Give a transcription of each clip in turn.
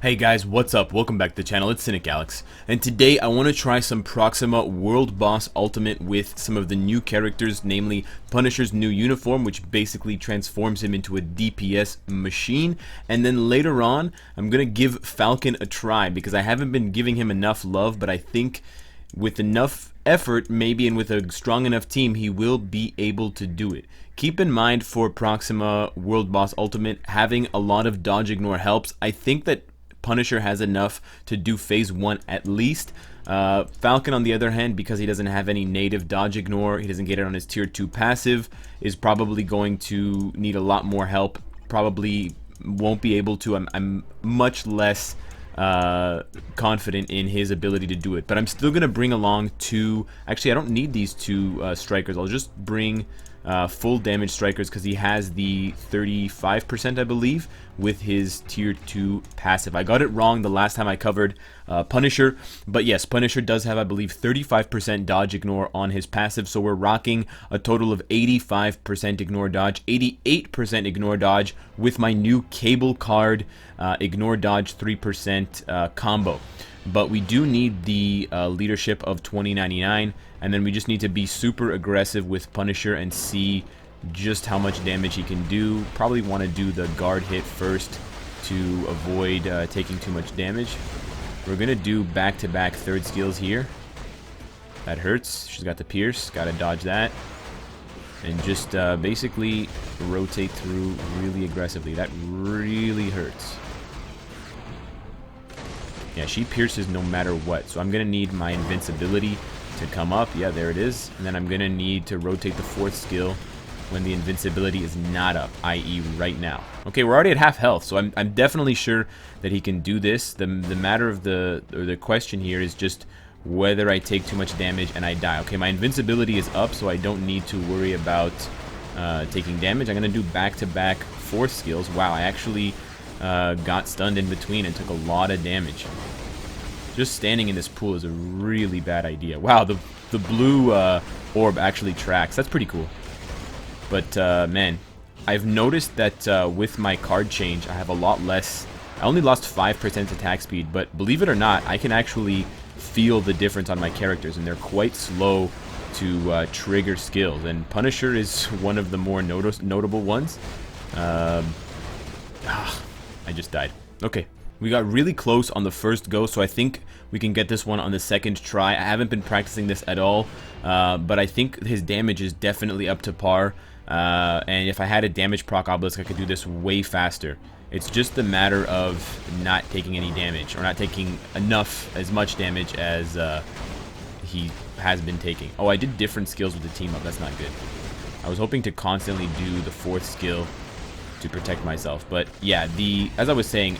Hey guys, what's up? Welcome back to the channel, it's Cynicalex, and today I want to try some Proxima World Boss Ultimate with some of the new characters, namely Punisher's new uniform, which basically transforms him into a DPS machine, and then later on, I'm going to give Falcon a try, because I haven't been giving him enough love, but I think with enough effort, maybe, and with a strong enough team, he will be able to do it. Keep in mind for Proxima World Boss Ultimate, having a lot of dodge ignore helps. I think that Punisher has enough to do phase 1 at least. Falcon, on the other hand, because he doesn't have any native dodge ignore, he doesn't get it on his tier 2 passive, is probably going to need a lot more help. Probably won't be able to. I'm much less confident in his ability to do it. But I'm still going to bring along two... Actually, I don't need these two strikers. I'll just bring full damage strikers because he has the 35%, I believe, with his tier 2 passive. I got it wrong the last time I covered Punisher, but yes, Punisher does have, I believe, 35% dodge ignore on his passive, so we're rocking a total of 85% ignore dodge, 88% ignore dodge with my new cable card ignore dodge 3% combo. But we do need the leadership of 2099, and then we just need to be super aggressive with Punisher and see just how much damage he can do. Probably want to do the guard hit first to avoid taking too much damage. We're going to do back-to-back third skills here. That hurts. She's got the pierce. Got to dodge that. And just basically rotate through really aggressively. That really hurts. Yeah, she pierces no matter what. So I'm going to need my invincibility to come up. Yeah, there it is. And then I'm going to need to rotate the fourth skill when the invincibility is not up, i.e. right now. Okay, we're already at half health, so I'm definitely sure that he can do this. The matter of the question here is just whether I take too much damage and I die. Okay, my invincibility is up, so I don't need to worry about taking damage. I'm going to do back-to-back fourth skills. Wow, I actually got stunned in between and took a lot of damage. Just standing in this pool is a really bad idea. Wow, the blue orb actually tracks. That's pretty cool. But man, I've noticed that with my card change, I have a lot less. I only lost 5% attack speed, but believe it or not, I can actually feel the difference on my characters, and they're quite slow to trigger skills. And Punisher is one of the more notable ones. I just died. Okay. We got really close on the first go, so I think we can get this one on the second try. I haven't been practicing this at all, but I think his damage is definitely up to par. And if I had a damage proc obelisk, I could do this way faster. It's just a matter of not taking any damage, or not taking as much damage as he has been taking. Oh, I did different skills with the team up. That's not good. I was hoping to constantly do the fourth skill to protect myself, but yeah, as I was saying,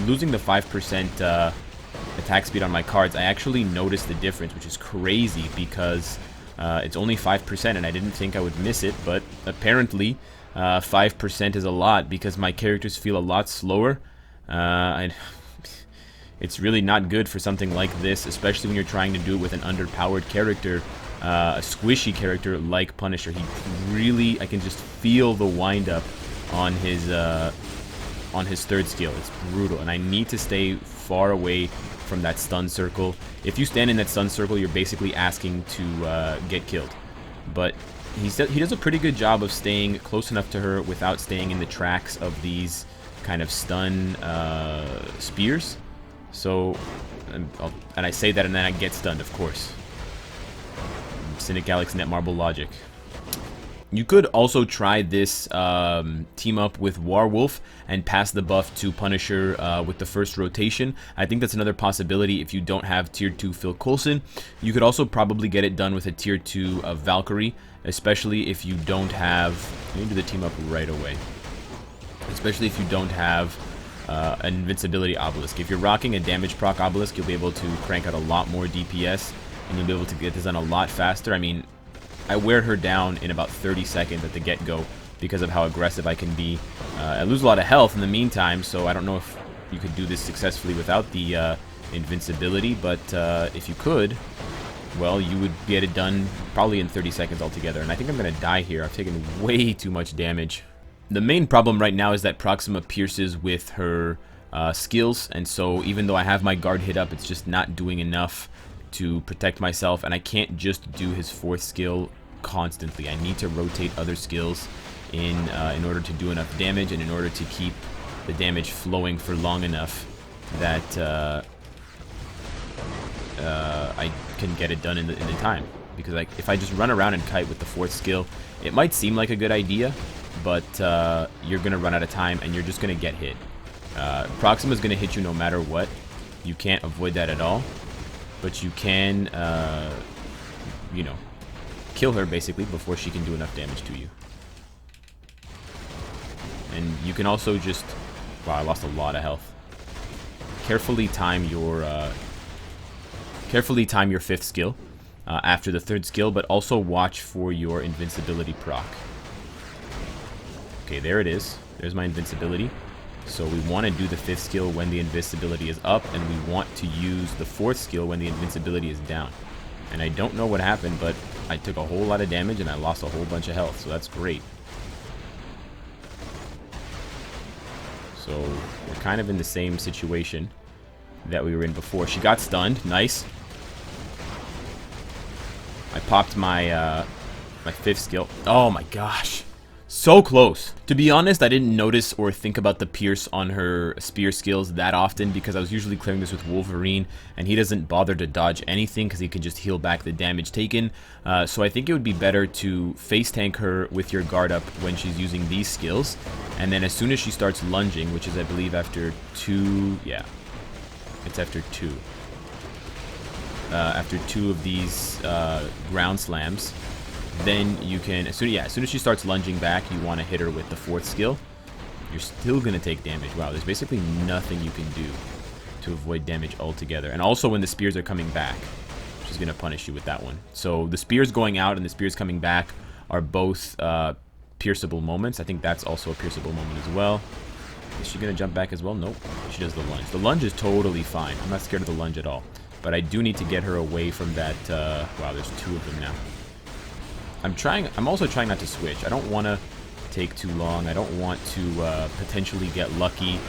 losing the 5% attack speed on my cards, I actually noticed the difference, which is crazy because it's only 5%, and I didn't think I would miss it, but apparently 5% is a lot because my characters feel a lot slower. It's really not good for something like this, especially when you're trying to do it with an underpowered character, a squishy character like Punisher. He really, I can just feel the wind-up on his third skill. It's brutal, and I need to stay far away from that stun circle. If you stand in that stun circle, you're basically asking to get killed. But he does a pretty good job of staying close enough to her without staying in the tracks of these kind of stun spears. So, and I say that and then I get stunned, of course. Cynicalex Netmarble logic. You could also try this team up with Warwolf and pass the buff to Punisher with the first rotation. I think that's another possibility if you don't have tier 2 Phil Coulson. You could also probably get it done with a tier 2 Valkyrie, especially if you don't have... Let me do the team up right away. Especially if you don't have an invincibility obelisk. If you're rocking a damage proc obelisk, you'll be able to crank out a lot more DPS, and you'll be able to get this done a lot faster. I mean, I wear her down in about 30 seconds at the get-go because of how aggressive I can be. I lose a lot of health in the meantime, so I don't know if you could do this successfully without the invincibility, but if you could, well, you would get it done probably in 30 seconds altogether. And I think I'm going to die here. I've taken way too much damage. The main problem right now is that Proxima pierces with her skills, and so even though I have my guard hit up, it's just not doing enough to protect myself, and I can't just do his 4th skill constantly. I need to rotate other skills in order to do enough damage, and in order to keep the damage flowing for long enough that I can get it done in the time. Because if I just run around and kite with the 4th skill, it might seem like a good idea, but you're gonna run out of time and you're just gonna get hit. Proxima's gonna hit you no matter what. You can't avoid that at all, but you can, you know, kill her basically before she can do enough damage to you. And you can also just... Wow, I lost a lot of health. Carefully time your 5th skill after the 3rd skill, but also watch for your invincibility proc. Okay, there it is. There's my invincibility. So we want to do the 5th skill when the invincibility is up, and we want to use the 4th skill when the invincibility is down. And I don't know what happened, but I took a whole lot of damage and I lost a whole bunch of health, so that's great. So we're kind of in the same situation that we were in before. She got stunned. Nice. I popped my my 5th skill. Oh my gosh. So close. To be honest, I didn't notice or think about the pierce on her spear skills that often because I was usually clearing this with Wolverine, and he doesn't bother to dodge anything because he can just heal back the damage taken. So I think it would be better to face tank her with your guard up when she's using these skills, and then as soon as she starts lunging, which is I believe after 2, yeah, it's after 2. After 2 of these ground slams, then you can, as soon as she starts lunging back, you want to hit her with the 4th skill. You're still going to take damage. Wow, there's basically nothing you can do to avoid damage altogether. And also when the spears are coming back, she's going to punish you with that one. So the spears going out and the spears coming back are both pierceable moments. I think that's also a pierceable moment as well. Is she going to jump back as well? Nope. She does the lunge. The lunge is totally fine. I'm not scared of the lunge at all. But I do need to get her away from that. Wow, there's 2 of them now. I'm also trying not to switch. I don't want to take too long. I don't want to potentially get lucky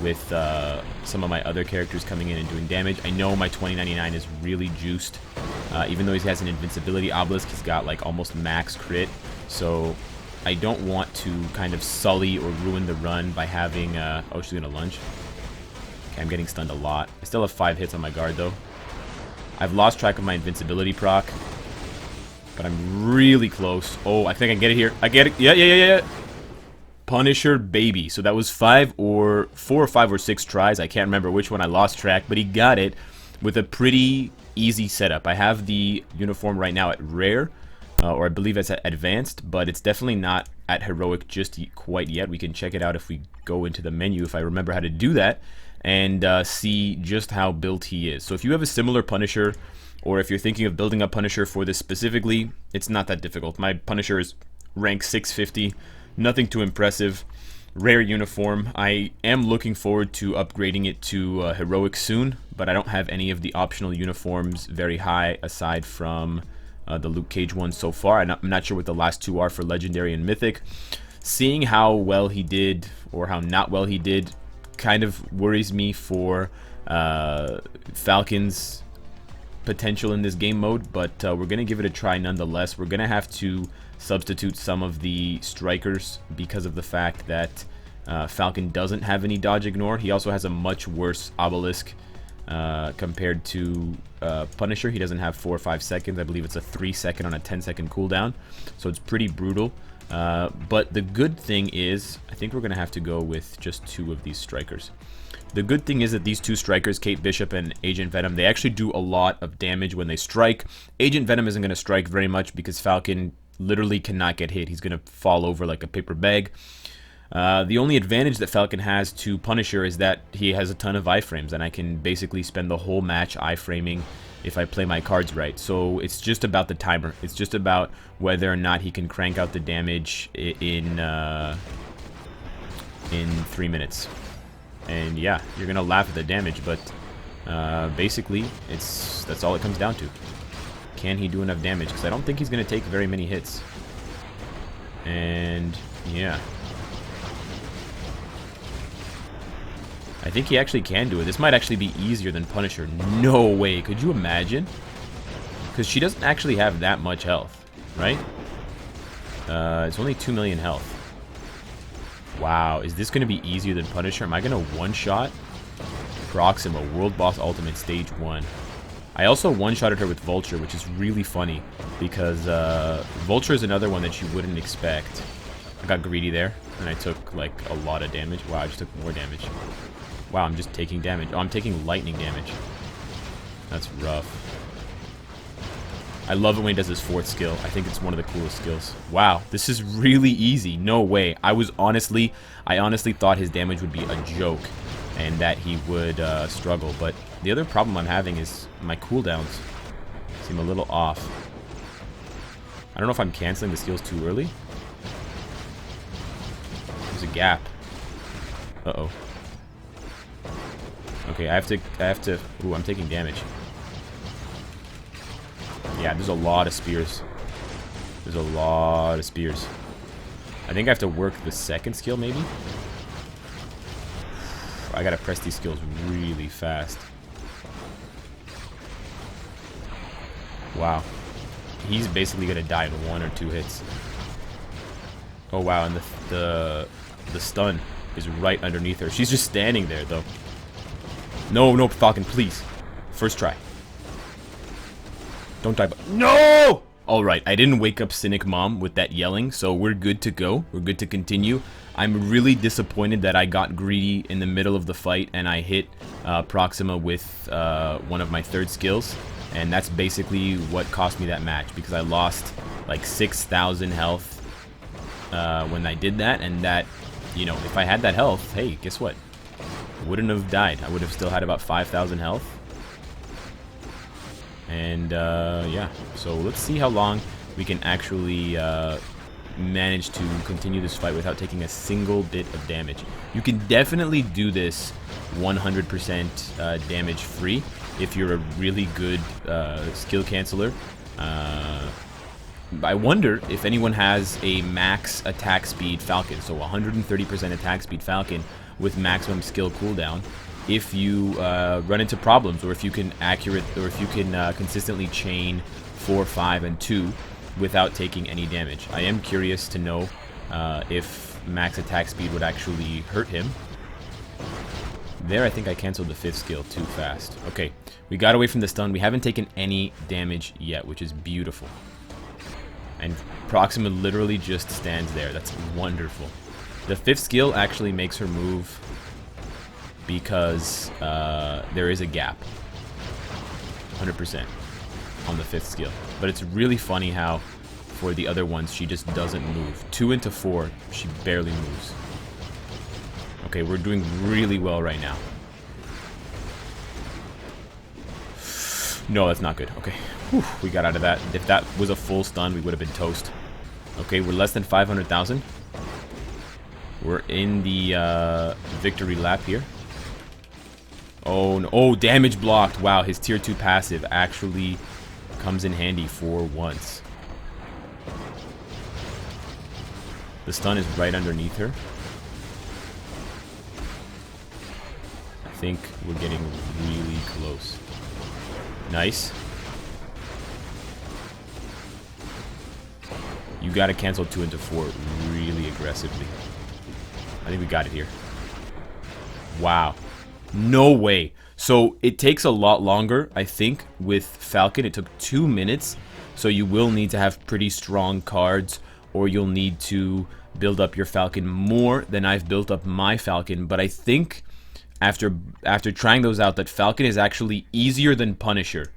with some of my other characters coming in and doing damage. I know my 2099 is really juiced. Even though he has an invincibility obelisk, he's got like almost max crit. So I don't want to kind of sully or ruin the run by having... oh, she's going to lunge. Okay, I'm getting stunned a lot. I still have 5 hits on my guard though. I've lost track of my invincibility proc. But I'm really close. Oh, I think I can get it here. I get it. Yeah. Punisher, baby. So that was 4 or 5 or 6 tries. I can't remember which one. I lost track. But he got it with a pretty easy setup. I have the uniform right now at rare. Or I believe it's at advanced. But it's definitely not at heroic just quite yet. We can check it out if we go into the menu. If I remember how to do that. And see just how built he is. So if you have a similar Punisher... Or if you're thinking of building a Punisher for this specifically, it's not that difficult. My Punisher is rank 650, nothing too impressive. Rare uniform. I am looking forward to upgrading it to heroic soon, but I don't have any of the optional uniforms very high aside from the Luke Cage one so far. I'm not sure what the last 2 are for Legendary and Mythic. Seeing how well he did, or how not well he did, kind of worries me for Falcon's potential in this game mode, but we're gonna give it a try nonetheless. We're gonna have to substitute some of the strikers because of the fact that Falcon doesn't have any dodge ignore. He also has a much worse obelisk compared to Punisher. He doesn't have 4 or 5 seconds. I believe it's a 3-second on a 10-second cooldown, so it's pretty brutal. But the good thing is, I think we're gonna have to go with just 2 of these strikers. The good thing is that these 2 strikers, Kate Bishop and Agent Venom, they actually do a lot of damage when they strike. Agent Venom isn't going to strike very much because Falcon literally cannot get hit. He's going to fall over like a paper bag. The only advantage that Falcon has to Punisher is that he has a ton of iframes, and I can basically spend the whole match iframing if I play my cards right. So it's just about the timer. It's just about whether or not he can crank out the damage in 3 minutes. And yeah, you're gonna laugh at the damage, but basically, that's all it comes down to. Can he do enough damage? Because I don't think he's gonna take very many hits. And yeah, I think he actually can do it. This might actually be easier than Punisher. No way. Could you imagine? Because she doesn't actually have that much health, right? It's only 2 million health. Wow, is this going to be easier than Punisher? Am I going to one-shot Proxima, World Boss Ultimate Stage 1? I also one-shotted her with Vulture, which is really funny, because Vulture is another one that you wouldn't expect. I got greedy there, and I took, like, a lot of damage. Wow, I just took more damage. Wow, I'm just taking damage. Oh, I'm taking lightning damage. That's rough. I love it when he does his 4th skill. I think it's one of the coolest skills. Wow, this is really easy. No way. I honestly thought his damage would be a joke and that he would struggle. But the other problem I'm having is my cooldowns seem a little off. I don't know if I'm canceling the skills too early. There's a gap. Uh-oh. Okay, I have to... Ooh, I'm taking damage. Yeah, there's a lot of spears. There's a lot of spears. I think I have to work the 2nd skill, maybe? I gotta press these skills really fast. Wow. He's basically gonna die in 1 or 2 hits. Oh, wow, and the stun is right underneath her. She's just standing there, though. No, no, Falcon, please. First try. Don't die. No! Alright, I didn't wake up Cynic Mom with that yelling, so we're good to go. We're good to continue. I'm really disappointed that I got greedy in the middle of the fight and I hit Proxima with one of my 3rd skills. And that's basically what cost me that match, because I lost like 6,000 health when I did that. And that, you know, if I had that health, hey, guess what? I wouldn't have died. I would have still had about 5,000 health. And yeah, so let's see how long we can actually manage to continue this fight without taking a single bit of damage. You can definitely do this 100% damage free if you're a really good skill canceller. I wonder if anyone has a max attack speed Falcon, so 130% attack speed Falcon with maximum skill cooldown. If you run into problems, or if you can consistently chain 4, 5, and 2 without taking any damage. I am curious to know if max attack speed would actually hurt him. There, I think I canceled the 5th skill too fast. Okay, we got away from the stun. We haven't taken any damage yet, which is beautiful. And Proxima literally just stands there. That's wonderful. The 5th skill actually makes her move because there is a gap. 100% on the 5th skill. But it's really funny how for the other ones she just doesn't move. 2 into 4, she barely moves. Okay, we're doing really well right now. No, that's not good. Okay, whew, we got out of that. If that was a full stun, we would have been toast. Okay, we're less than 500,000. We're in the victory lap here. Oh, no. Oh, damage blocked. Wow, his tier 2 passive actually comes in handy for once. The stun is right underneath her. I think we're getting really close. Nice. You gotta cancel 2 into 4 really aggressively. I think we got it here. Wow. No way. So it takes a lot longer, I think, with Falcon. It took 2 minutes. So you will need to have pretty strong cards, or you'll need to build up your Falcon more than I've built up my Falcon. But I think after trying those out, that Falcon is actually easier than Punisher,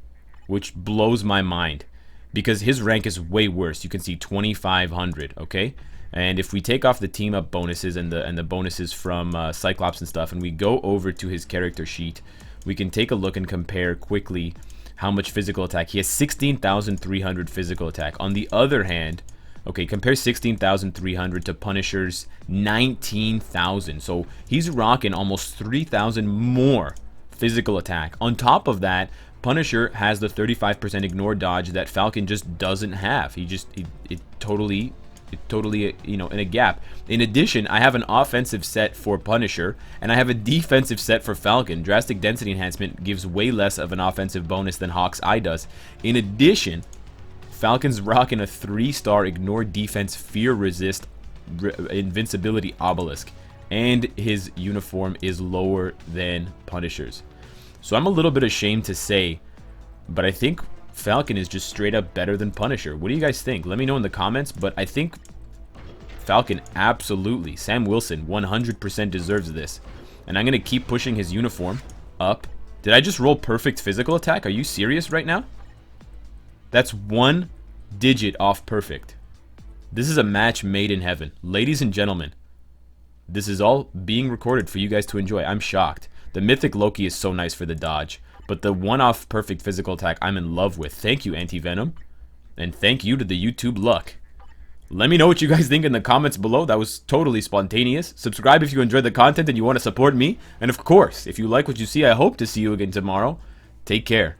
which blows my mind, because his rank is way worse. You can see 2,500, okay? And if we take off the team up bonuses and the bonuses from Cyclops and stuff, and we go over to his character sheet, we can take a look and compare quickly how much physical attack. He has 16,300 physical attack. On the other hand, okay, compare 16,300 to Punisher's 19,000. So he's rocking almost 3,000 more physical attack. On top of that, Punisher has the 35% ignore dodge that Falcon just doesn't have. It totally totally, you know, in a gap. In addition, I have an offensive set for Punisher, and I have a defensive set for Falcon. Drastic Density Enhancement gives way less of an offensive bonus than Hawk's Eye does. In addition, Falcon's rocking a 3-star Ignore Defense Fear Resist Invincibility Obelisk, and his uniform is lower than Punisher's. So I'm a little bit ashamed to say, but I think Falcon is just straight up better than Punisher. What do you guys think? Let me know in the comments, but I think Falcon absolutely, Sam Wilson 100% deserves this. And I'm going to keep pushing his uniform up. Did I just roll perfect physical attack? Are you serious right now? That's 1 digit off perfect. This is a match made in heaven. Ladies and gentlemen, this is all being recorded for you guys to enjoy. I'm shocked. The Mythic Loki is so nice for the dodge, but the one-off perfect physical attack I'm in love with. Thank you, Anti-Venom. And thank you to the YouTube luck. Let me know what you guys think in the comments below. That was totally spontaneous. Subscribe if you enjoyed the content and you want to support me. And of course, if you like what you see, I hope to see you again tomorrow. Take care.